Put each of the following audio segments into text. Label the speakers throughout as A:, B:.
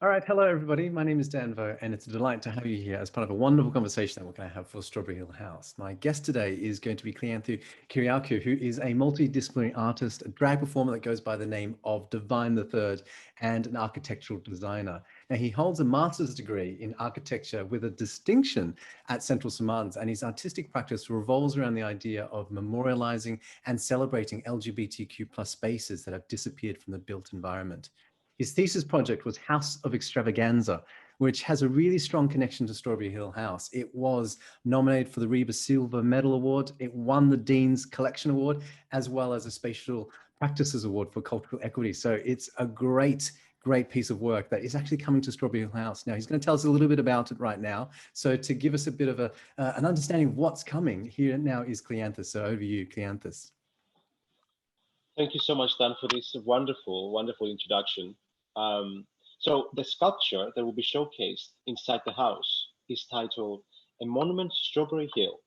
A: All right, hello everybody. My name is Dan Vo, and it's a delight to have you here as part of a wonderful conversation that we're going to have for Strawberry Hill House. My guest today is going to be Cleanthu Kyriakou, who is a multidisciplinary artist, a drag performer that goes by the name of Divine the Third, and an architectural designer. Now, he holds a master's degree in architecture with a distinction at Central St. Martin's, and his artistic practice revolves around the idea of memorializing and celebrating LGBTQ plus spaces that have disappeared from the built environment. His thesis project was House of Extravaganza, which has a really strong connection to Strawberry Hill House. It was nominated for the Reba Silver Medal Award. It won the Dean's Collection Award, as well as a Spatial Practices Award for Cultural Equity. So it's a great piece of work that is actually coming to Strawberry Hill House. Now, he's going to tell us a little bit about it right now. So to give us a bit of an understanding of what's coming, here now is Cleanthus. So over to you, Cleanthus.
B: Thank you so much, Dan, for this wonderful introduction. So the sculpture that will be showcased inside the house is titled A Monument to Strawberry Hill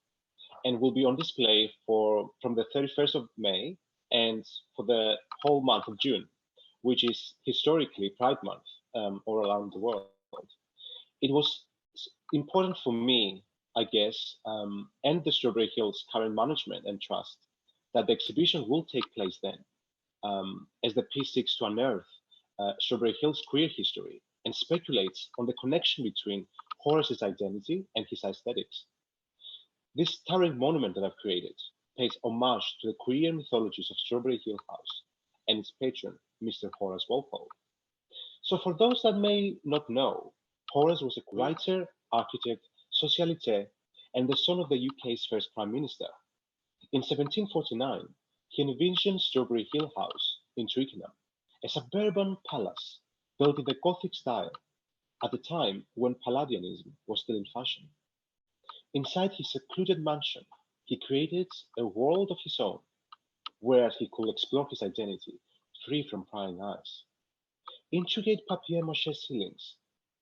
B: and will be on display from the 31st of May and for the whole month of June, which is historically Pride Month all around the world. It was important for me, I guess, and the Strawberry Hills current management and trust that the exhibition will take place then, as the piece seeks to unearth Strawberry Hill's queer history and speculates on the connection between Horace's identity and his aesthetics. This towering monument that I've created pays homage to the queer mythologies of Strawberry Hill House and its patron, Mr. Horace Walpole. So for those that may not know, Horace was a writer, architect, socialite, and the son of the UK's first Prime Minister. In 1749, he envisioned Strawberry Hill House in Twickenham, a suburban palace built in the Gothic style at the time when Palladianism was still in fashion. Inside his secluded mansion, he created a world of his own where he could explore his identity free from prying eyes. Intricate papier-mâché ceilings,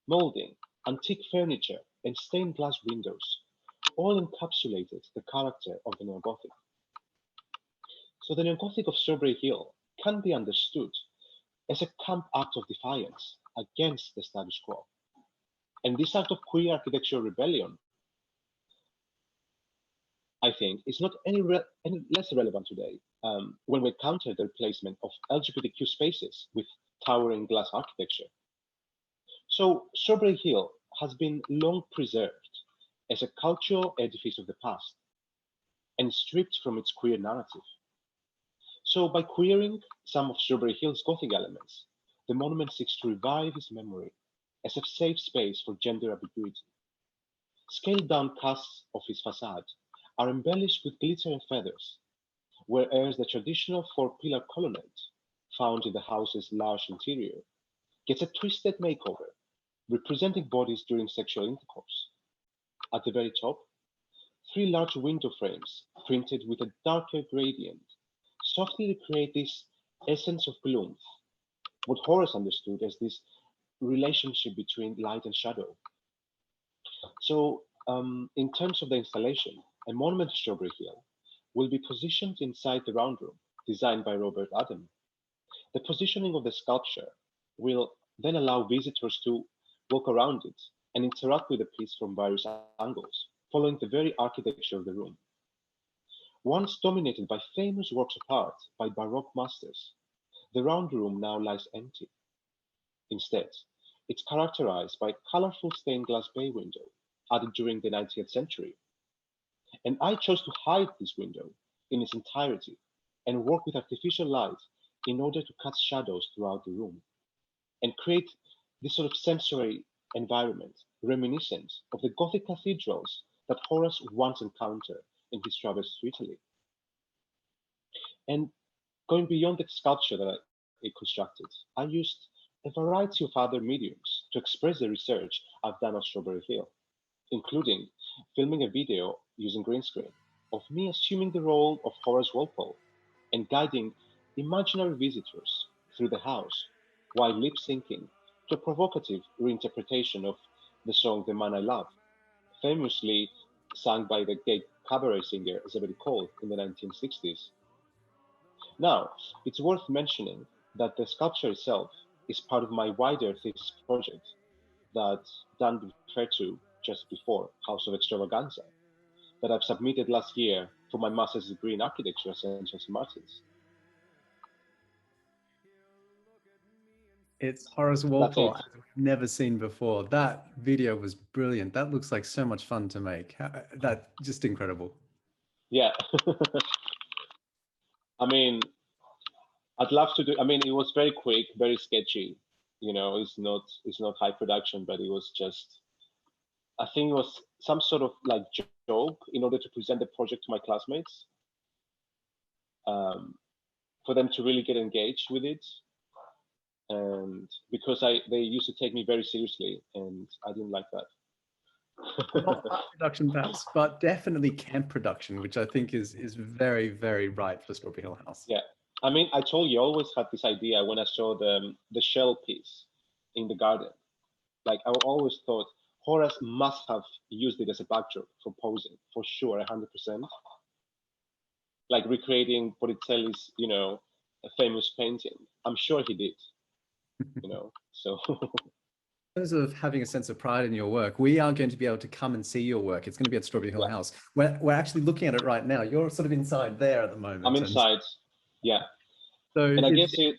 B: molding, antique furniture, and stained glass windows all encapsulated the character of the Neo-Gothic. So the Neo-Gothic of Strawberry Hill can be understood as a camp act of defiance against the status quo. And this act of queer architectural rebellion, I think, is not any less relevant today when we counter the replacement of LGBTQ spaces with towering glass architecture. So Strawberry Hill has been long preserved as a cultural edifice of the past and stripped from its queer narrative. So by queering some of Strawberry Hill's Gothic elements, the monument seeks to revive its memory as a safe space for gender ambiguity. Scaled down casts of its facade are embellished with glitter and feathers, whereas the traditional four-pillar colonnade found in the house's large interior gets a twisted makeover, representing bodies during sexual intercourse. At the very top, three large window frames printed with a darker gradient softly recreate this essence of gloom, what Horace understood as this relationship between light and shadow. So, in terms of the installation, a monument to Strawberry Hill will be positioned inside the round room designed by Robert Adam. The positioning of the sculpture will then allow visitors to walk around it and interact with the piece from various angles, following the very architecture of the room. Once dominated by famous works of art by Baroque masters, the round room now lies empty. Instead, it's characterized by a colorful stained glass bay window added during the 19th century. And I chose to hide this window in its entirety and work with artificial light in order to cast shadows throughout the room and create this sort of sensory environment reminiscent of the Gothic cathedrals that Horace once encountered in his travels to Italy. And going beyond the sculpture that I constructed, I used a variety of other mediums to express the research I've done on Strawberry Hill, including filming a video using green screen of me assuming the role of Horace Walpole and guiding imaginary visitors through the house while lip syncing to a provocative reinterpretation of the song The Man I Love, famously sung by the gay cabaret singer Zebedee Cole in the 1960s. Now, it's worth mentioning that the sculpture itself is part of my wider thesis project that Dan referred to just before, House of Extravaganza, that I've submitted last year for my master's degree in architecture at St. St. Martin's.
A: It's Horace
B: That's
A: Walpole,
B: it.
A: as we've never seen before. That video was brilliant. That looks like so much fun to make. That just incredible.
B: Yeah. I mean, I'd love to do. I mean, it was very quick, very sketchy. You know, it's not high production, but it was just. I think it was some sort of like joke in order to present the project to my classmates, for them to really get engaged with it, and because they used to take me very seriously, and I didn't like that.
A: Not art production, perhaps, but definitely camp production, which I think is very, very right for Strawberry Hill House.
B: Yeah, I mean, I told you, I always had this idea when I saw the shell piece in the garden. Like I always thought Horace must have used it as a backdrop for posing, for sure, 100%. Like recreating Botticelli's, you know, a famous painting. I'm sure he did, you know. So
A: In terms of having a sense of pride in your work, we are going to be able to come and see your work. It's going to be at Strawberry Hill
B: yeah,
A: House. We're actually looking at it right now. You're sort of inside there at the moment.
B: I'm
A: And
B: inside. Yeah,
A: so
B: and I guess it.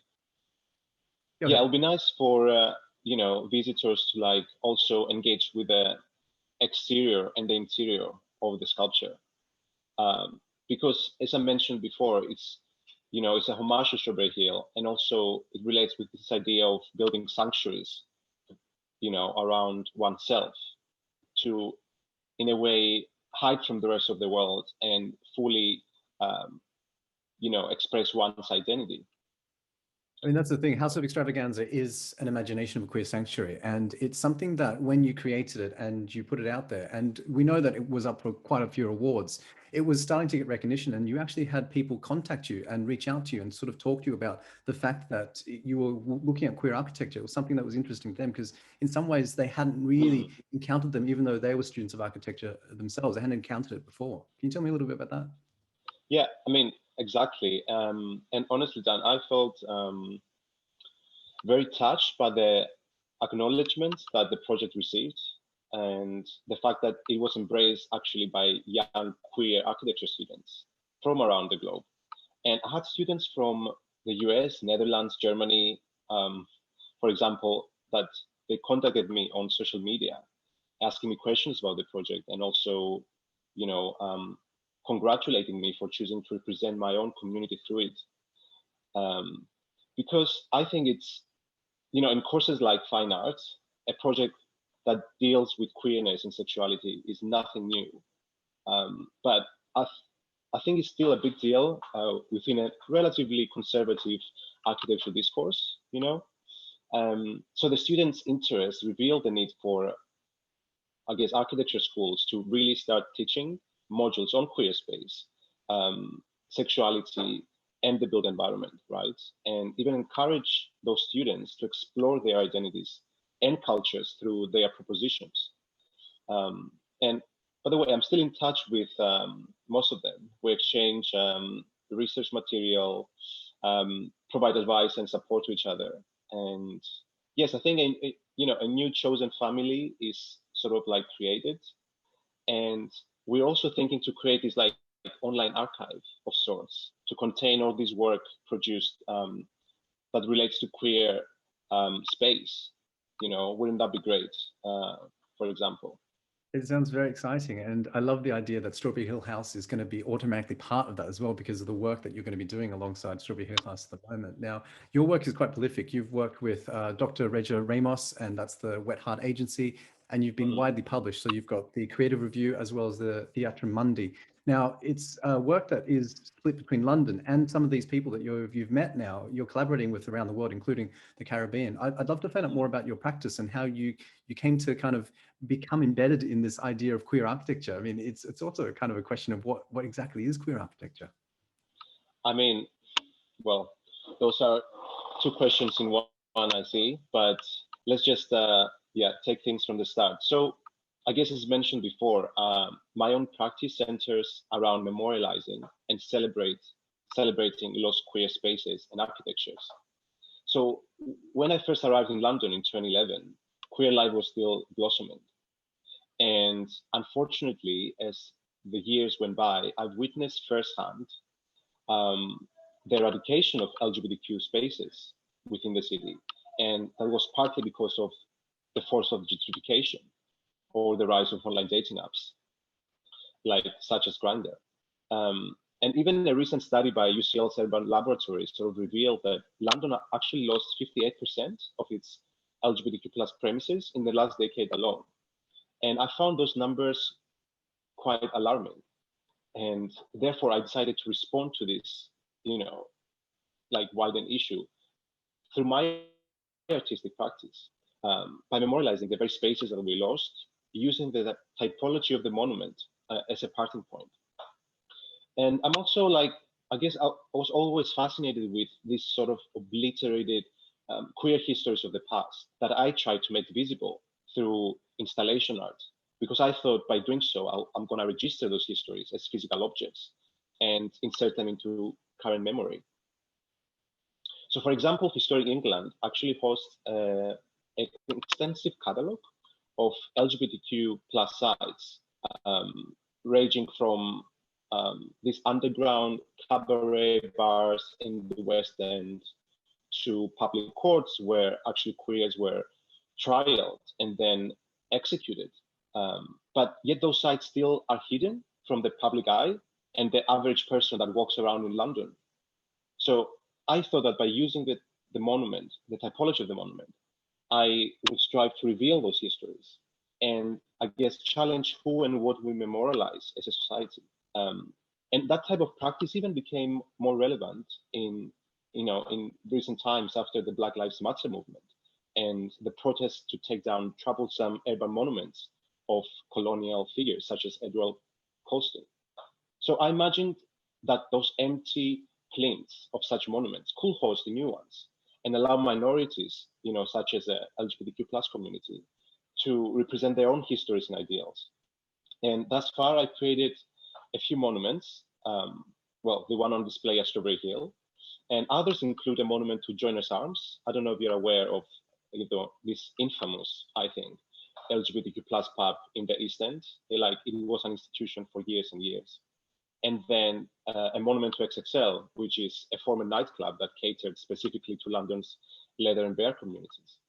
A: go
B: Yeah,
A: ahead.
B: it'll be nice for you know, visitors to like also engage with the exterior and the interior of the sculpture, because as I mentioned before, it's, you know, it's a homage to Strawberry Hill, and also it relates with this idea of building sanctuaries, you know, around oneself to, in a way, hide from the rest of the world and fully, um, you know, express one's identity.
A: I mean, that's the thing. House of Extravaganza is an imagination of a queer sanctuary. And it's something that when you created it and you put it out there, and we know that it was up for quite a few awards, it was starting to get recognition. And you actually had people contact you and reach out to you and sort of talk to you about the fact that you were looking at queer architecture. It was something that was interesting to them because in some ways they hadn't really encountered them, even though they were students of architecture themselves. They hadn't encountered it before. Can you tell me a little bit about that?
B: Yeah, I mean, exactly. And honestly, Dan, I felt very touched by the acknowledgement that the project received, and the fact that it was embraced actually by young queer architecture students from around the globe. And I had students from the US, Netherlands, Germany, for example, that they contacted me on social media, asking me questions about the project, and also, you know, congratulating me for choosing to represent my own community through it. Um, because I think it's, you know, in courses like fine arts, a project that deals with queerness and sexuality is nothing new. But I think it's still a big deal within a relatively conservative architecture discourse, you know. So the students' interest revealed the need for, I guess, architecture schools to really start teaching modules on queer space, sexuality, and the built environment, right? And even encourage those students to explore their identities and cultures through their propositions. And by the way, I'm still in touch with most of them. We exchange research material, provide advice and support to each other. And yes, I think you know, a new chosen family is sort of like created, and we're also thinking to create this like online archive of sorts to contain all this work produced that relates to queer space. You know, wouldn't that be great? For example.
A: It sounds very exciting. And I love the idea that Strawberry Hill House is going to be automatically part of that as well because of the work that you're going to be doing alongside Strawberry Hill House at the moment. Now, your work is quite prolific. You've worked with Dr. Regia Ramos, and that's the Wet Heart Agency, and you've been widely published. So you've got the Creative Review as well as the Theatrum Mundi. Now, it's work that is split between London and some of these people that you've met now, you're collaborating with around the world, including the Caribbean. I'd love to find out more about your practice and how you came to kind of become embedded in this idea of queer architecture. I mean, it's also kind of a question of what exactly is queer architecture?
B: I mean, well, those are two questions in one, I see, but let's just yeah, take things from the start. So I guess as mentioned before, my own practice centers around memorializing and celebrating lost queer spaces and architectures. So when I first arrived in London in 2011, queer life was still blossoming. And unfortunately, as the years went by, I've witnessed firsthand the eradication of LGBTQ spaces within the city. And that was partly because of the force of gentrification or the rise of online dating apps, like such as Grindr. And even a recent study by UCL's Urban Laboratory sort of revealed that London actually lost 58% of its LGBTQ plus premises in the last decade alone. And I found those numbers quite alarming. And therefore, I decided to respond to this, like widened issue through my artistic practice, by memorializing the very spaces that we lost, using the typology of the monument as a parting point. And I'm also I guess I was always fascinated with this sort of obliterated queer histories of the past that I tried to make visible through installation art, because I thought by doing so, I'm going to register those histories as physical objects and insert them into current memory. So for example, Historic England actually hosts an extensive catalog of LGBTQ plus sites, ranging from these underground cabaret bars in the West End to public courts where actually queers were trialed and then executed. But yet those sites still are hidden from the public eye and the average person that walks around in London. So I thought that by using the monument, the typology of the monument, I would strive to reveal those histories and I guess challenge who and what we memorialize as a society. And that type of practice even became more relevant in recent times after the Black Lives Matter movement and the protests to take down troublesome urban monuments of colonial figures such as Edward Colston. So I imagined that those empty plinths of such monuments could host the new ones and allow minorities, such as the LGBTQ plus community, to represent their own histories and ideals. And thus far, I created a few monuments. The one on display at Strawberry Hill, and others include a monument to Joiners Arms. I don't know if you're aware of this infamous, I think, LGBTQ plus pub in the East End. It was an institution for years and years. And then a monument to XXL, which is a former nightclub that catered specifically to London's leather and bear communities.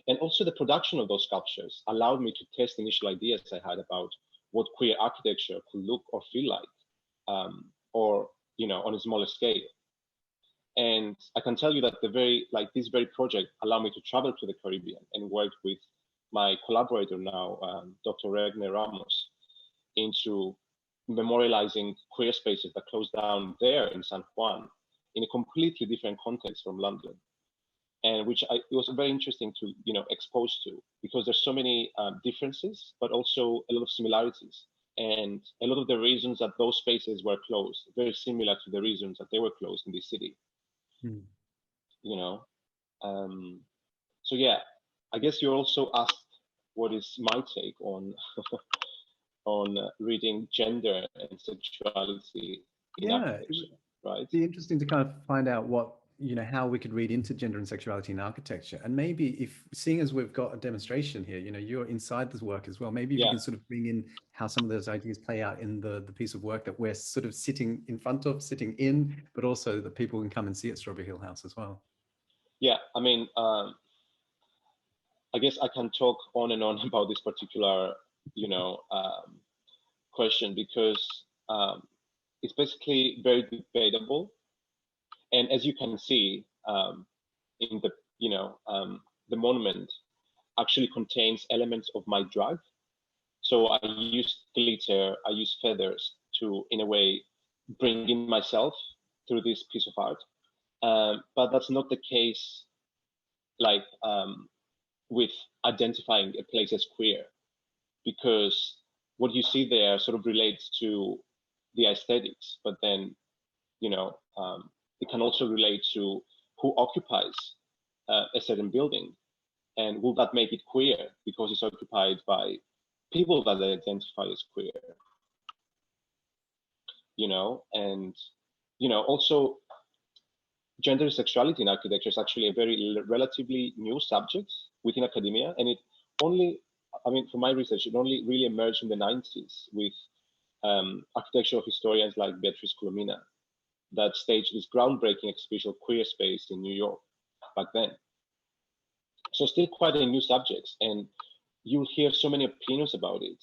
B: And also the production of those sculptures allowed me to test initial ideas I had about what queer architecture could look or feel like, or on a smaller scale. And I can tell you that this very project allowed me to travel to the Caribbean and work with my collaborator now, Dr. Regner Ramos, into memorializing queer spaces that closed down there in San Juan in a completely different context from London, and which it was very interesting to expose to, because there's so many differences, but also a lot of similarities, and a lot of the reasons that those spaces were closed very similar to the reasons that they were closed in this city. So yeah, I guess you also asked what is my take on on reading gender and sexuality in architecture, right?
A: It'd be interesting to kind of find out what, how we could read into gender and sexuality in architecture. And maybe if, seeing as we've got a demonstration here, you're inside this work as well, maybe if you can sort of bring in how some of those ideas play out in the piece of work that we're sort of sitting in, but also that people can come and see at Strawberry Hill House as well. Yeah,
B: I mean, I guess I can talk on and on about this particular question, because it's basically very debatable. And as you can see, in the monument actually contains elements of my drag. So I use glitter, I use feathers to, in a way, bring in myself through this piece of art. But that's not the case, with identifying a place as queer, because what you see there sort of relates to the aesthetics, but then, it can also relate to who occupies a certain building, and will that make it queer because it's occupied by people that identify as queer, and also gender sexuality in architecture is actually a very relatively new subject within academia, and it only, I mean, from my research, it only really emerged in the 90s with architectural historians like Beatrice Colomina that staged this groundbreaking exhibition of queer space in New York back then. So still quite a new subject, and you'll hear so many opinions about it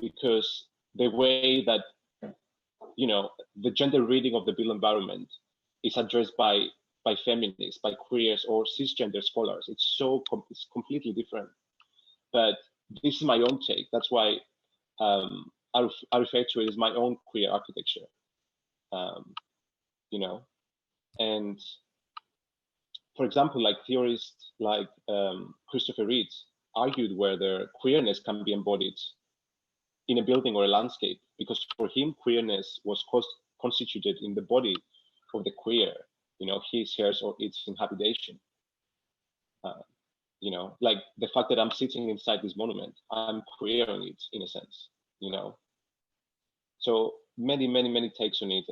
B: because the way that, you know, the gender reading of the built environment is addressed by feminists, by queers or cisgender scholars. It's completely different. But this is my own take. That's why I refer to it as my own queer architecture. You know, and for example, like theorists like Christopher Reid argued whether queerness can be embodied in a building or a landscape, because for him, queerness was constituted in the body of the queer, you know, his, hers, or its inhabitation. You know, like the fact that I'm sitting inside this monument, I'm queering it in a sense, you know. So many takes on it,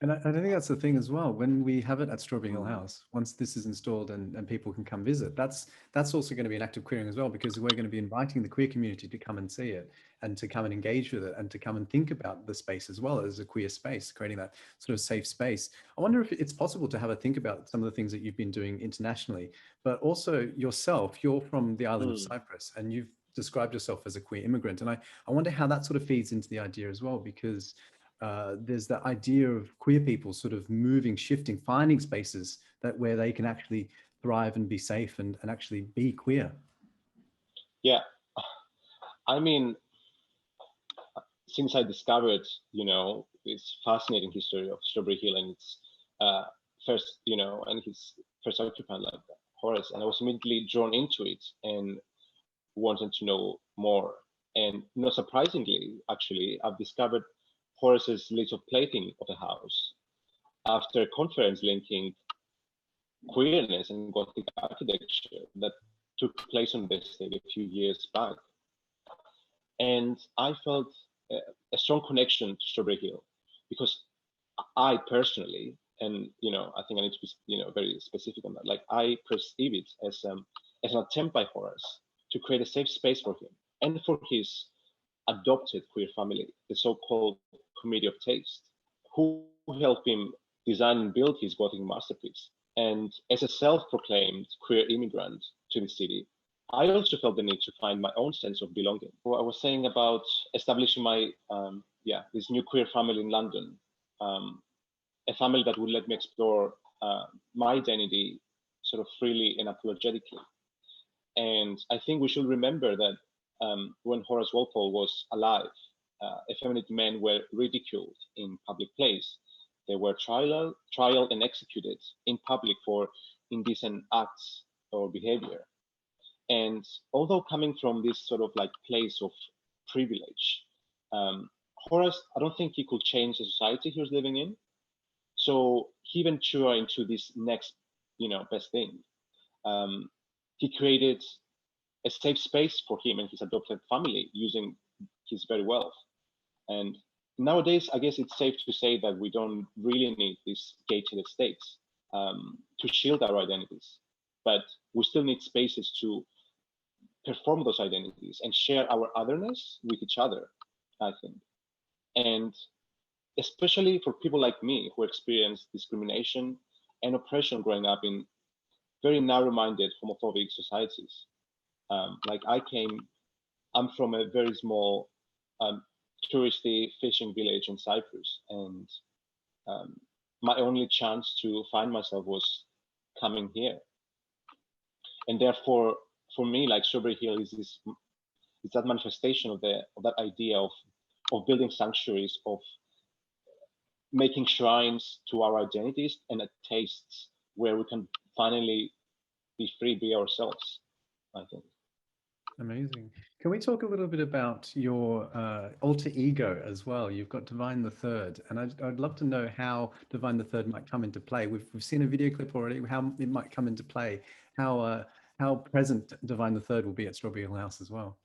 A: And I think that's the thing as well. When we have it at Strawberry Hill House, once this is installed and people can come visit, that's also going to be an act of queering as well, because we're going to be inviting the queer community to come and see it and to come and engage with it and to come and think about the space as well as a queer space, creating that sort of safe space. I wonder if it's possible to have a think about some of the things that you've been doing internationally, but also yourself. You're from the island of Cyprus, and you've described yourself as a queer immigrant. And I wonder how that sort of feeds into the idea as well, because there's that idea of queer people sort of moving, shifting, finding spaces that where they can actually thrive and be safe and actually be queer.
B: Yeah, I mean, since I discovered, you know, this fascinating history of Strawberry Hill and its first, you know, and his first occupant, like Horace, and I was immediately drawn into it and wanted to know more. And not surprisingly, actually, I've discovered Horace's little plating of the house after a conference linking queerness and Gothic architecture that took place on the estate a few years back. And I felt a strong connection to Strawberry Hill because I personally, and you know, I think I need to be, you know, very specific on that. Like I perceive it as an attempt by Horace to create a safe space for him and for his adopted queer family, the so-called Committee of Taste, who helped him design and build his Gothic masterpiece. And as a self-proclaimed queer immigrant to the city, I also felt the need to find my own sense of belonging. What I was saying about establishing my, this new queer family in London, a family that would let me explore my identity sort of freely and apologetically. And I think we should remember that when Horace Walpole was alive, effeminate men were ridiculed in public place. They were trial and executed in public for indecent acts or behavior. And although coming from this sort of like place of privilege, Horace, I don't think he could change the society he was living in. So he ventured into this next, you know, best thing. He created a safe space for him and his adopted family using his very wealth. And nowadays, I guess it's safe to say that we don't really need these gated estates to shield our identities, but we still need spaces to perform those identities and share our otherness with each other, I think. And especially for people like me who experience discrimination and oppression growing up in very narrow-minded homophobic societies. Like I'm from a very small touristy fishing village in Cyprus, and my only chance to find myself was coming here. And therefore, for me, like Strawberry Hill is that manifestation of that idea of building sanctuaries, of making shrines to our identities and tastes where we can finally be free, be ourselves, I think.
A: Amazing. Can we talk a little bit about your alter ego as well? You've got Divine the Third, and I'd love to know how Divine the Third might come into play. We've seen a video clip already, how it might come into play, how present Divine the Third will be at Strawberry Hill House as well,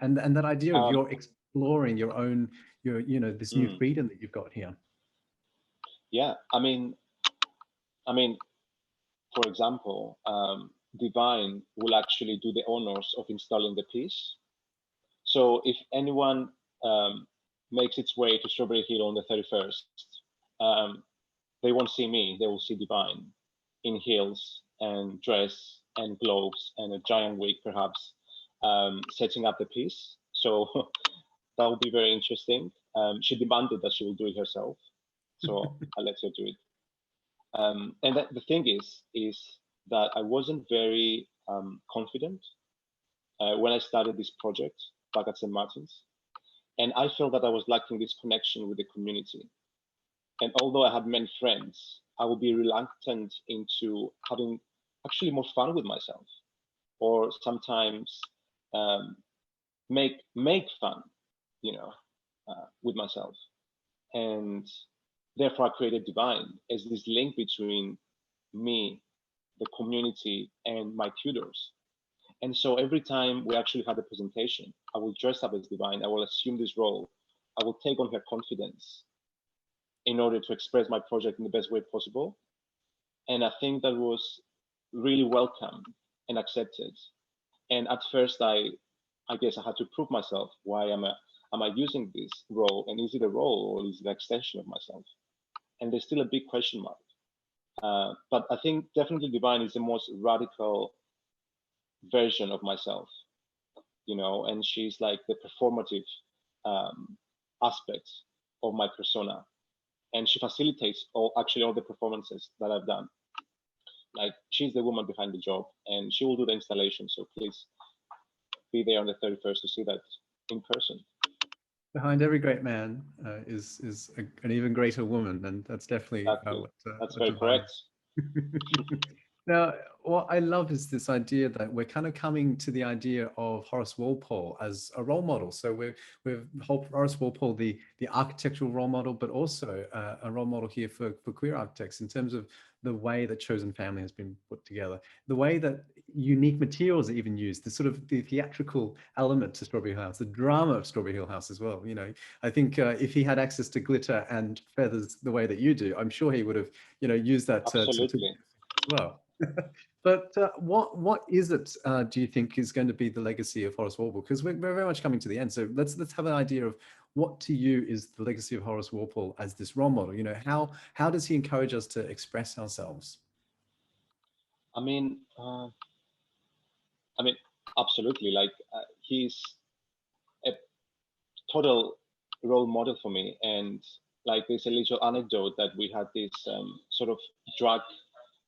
A: and that idea of your exploring your own, this new freedom that you've got here.
B: Mm.
A: Can we talk a little bit about your alter ego as well? You've got Divine the Third, and I'd love to know how Divine the Third might come into play. We've seen a video clip already, how it might come into play, how Divine the Third will be at Strawberry Hill House as well, and that idea of your exploring your own,
B: Yeah, I mean, for example, Divine will actually do the honors of installing the piece. So if anyone makes its way to Strawberry Hill on the 31st, um, they won't see me. They will see Divine in heels and dress and gloves and a giant wig, perhaps, setting up the piece. So that will be very interesting. She demanded that she will do it herself, so I let her do it. And the thing is that I wasn't very confident when I started this project back at St. Martin's, and I felt that I was lacking this connection with the community. And although I had many friends, I would be reluctant into having actually more fun with myself, or sometimes um, make fun, you know, with myself. And therefore, I created Divine as this link between me, the community, and my tutors. And so every time we actually had a presentation, I will dress up as Divine. I will assume this role. I will take on her confidence in order to express my project in the best way possible. And I think that was really welcome and accepted. And at first, I guess I had to prove myself. Why am I using this role? And is it a role or is it an extension of myself? And there's still a big question mark. But I think definitely Divine is the most radical version of myself, you know, and she's like the performative um, aspect of my persona. And she facilitates all the performances that I've done. Like she's the woman behind the job and she will do the installation. So please be there on the 31st to see that in person.
A: Behind every great man is an even greater woman, and that's definitely
B: Exactly. That's
A: what
B: very
A: Divine
B: correct.
A: is. Now, what I love is this idea that we're kind of coming to the idea of Horace Walpole as a role model. So we've Horace Walpole, the architectural role model, but also a role model here for queer architects in terms of the way that Chosen Family has been put together, the way that unique materials are even used, the sort of the theatrical element to Strawberry Hill House, the drama of Strawberry Hill House as well. You know, I think if he had access to glitter and feathers the way that you do, I'm sure he would have, used that to
B: Absolutely.
A: as well. But what is it? Do you think is going to be the legacy of Horace Walpole? Because we're very much coming to the end. So let's have an idea of what to you is the legacy of Horace Walpole as this role model. You know, how does he encourage us to express ourselves?
B: I mean, I mean, absolutely. Like he's a total role model for me. And like there's a little anecdote that we had this sort of drag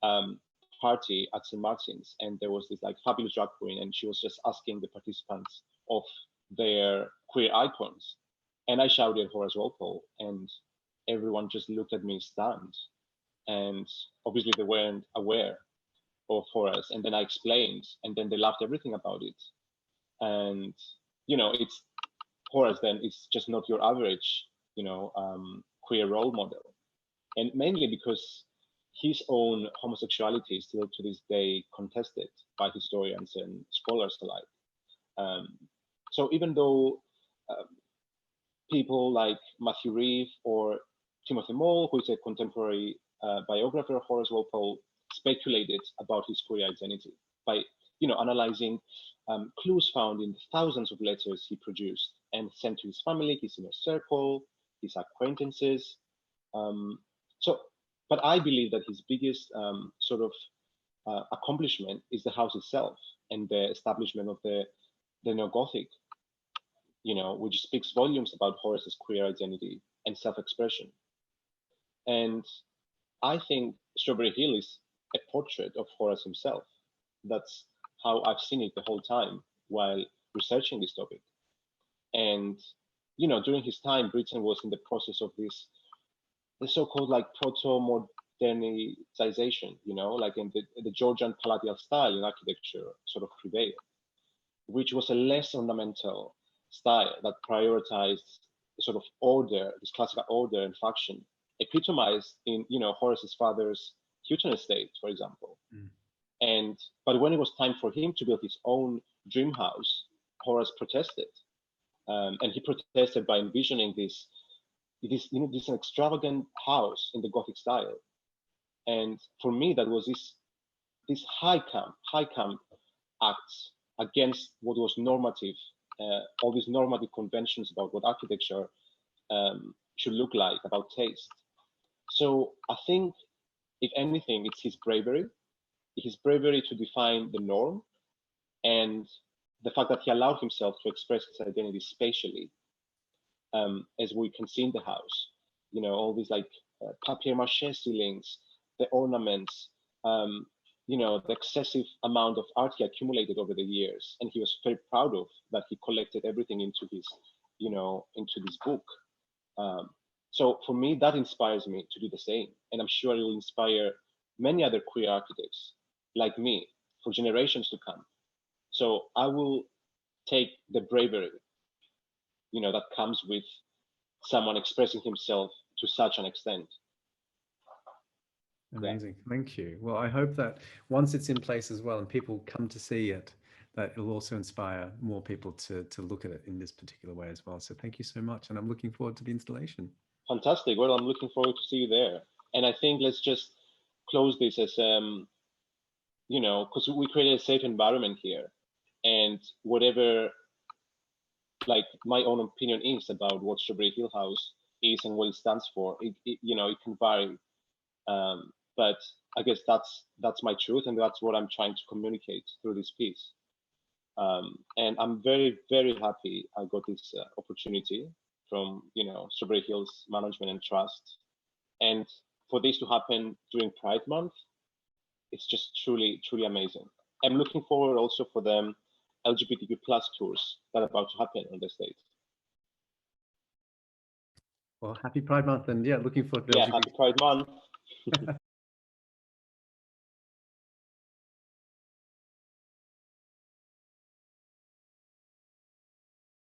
B: um, party at St. Martin's, and there was this like fabulous drag queen, and she was just asking the participants of their queer icons, and I shouted Horace Walpole, and everyone just looked at me stunned, and obviously they weren't aware of Horace, and then I explained, and then they laughed everything about it, and it's Horace. Then it's just not your average, queer role model, and mainly because his own homosexuality is still to this day contested by historians and scholars alike. Um, so even though uh, people like Matthew Reeve or Timothy Mole, who is a contemporary biographer of Horace Walpole, speculated about his queer identity by, analyzing clues found in the thousands of letters he produced and sent to his family, his inner circle, his acquaintances. Um, so, but I believe that his biggest sort of accomplishment is the house itself and the establishment of the neo-Gothic, which speaks volumes about Horace's queer identity and self-expression. And I think Strawberry Hill is a portrait of Horace himself. That's how I've seen it the whole time while researching this topic. And during his time, Britain was in the process of the so-called like proto-modernization, like in the Georgian palatial style in architecture sort of prevailed, which was a less ornamental style that prioritized sort of order, this classical order and function, epitomized in Horace's father's Houghton estate, for example. But when it was time for him to build his own dream house, Horace protested, and he protested by envisioning this it is, this is an extravagant house in the Gothic style. And for me, that was this high camp acts against what was normative, all these normative conventions about what architecture should look like, about taste. So I think, if anything, it's his bravery to define the norm, and the fact that he allowed himself to express his identity spatially, as we can see in the house. All these like papier-mâché ceilings, the ornaments, the excessive amount of art he accumulated over the years, and he was very proud of that. He collected everything into his, into this book. So for me, that inspires me to do the same, and I'm sure it will inspire many other queer architects like me for generations to come. So I will take the bravery, that comes with someone expressing himself to such an extent.
A: Amazing. Thank you. Well, I hope that once it's in place as well and people come to see it, that it'll also inspire more people to look at it in this particular way as well. So thank you so much. And I'm looking forward to the installation.
B: Fantastic. Well, I'm looking forward to see you there. And I think let's just close this as, because we created a safe environment here, and whatever, like, my own opinion is about what Strawberry Hill House is and what it stands for, it can vary. But I guess that's my truth, and that's what I'm trying to communicate through this piece. And I'm very, very happy I got this opportunity from Strawberry Hill's management and trust. And for this to happen during Pride Month, it's just truly, truly amazing. I'm looking forward also for the LGBTQ+ tours that are about to happen on the state.
A: Well, happy Pride Month, and yeah, looking forward to
B: happy Pride Month.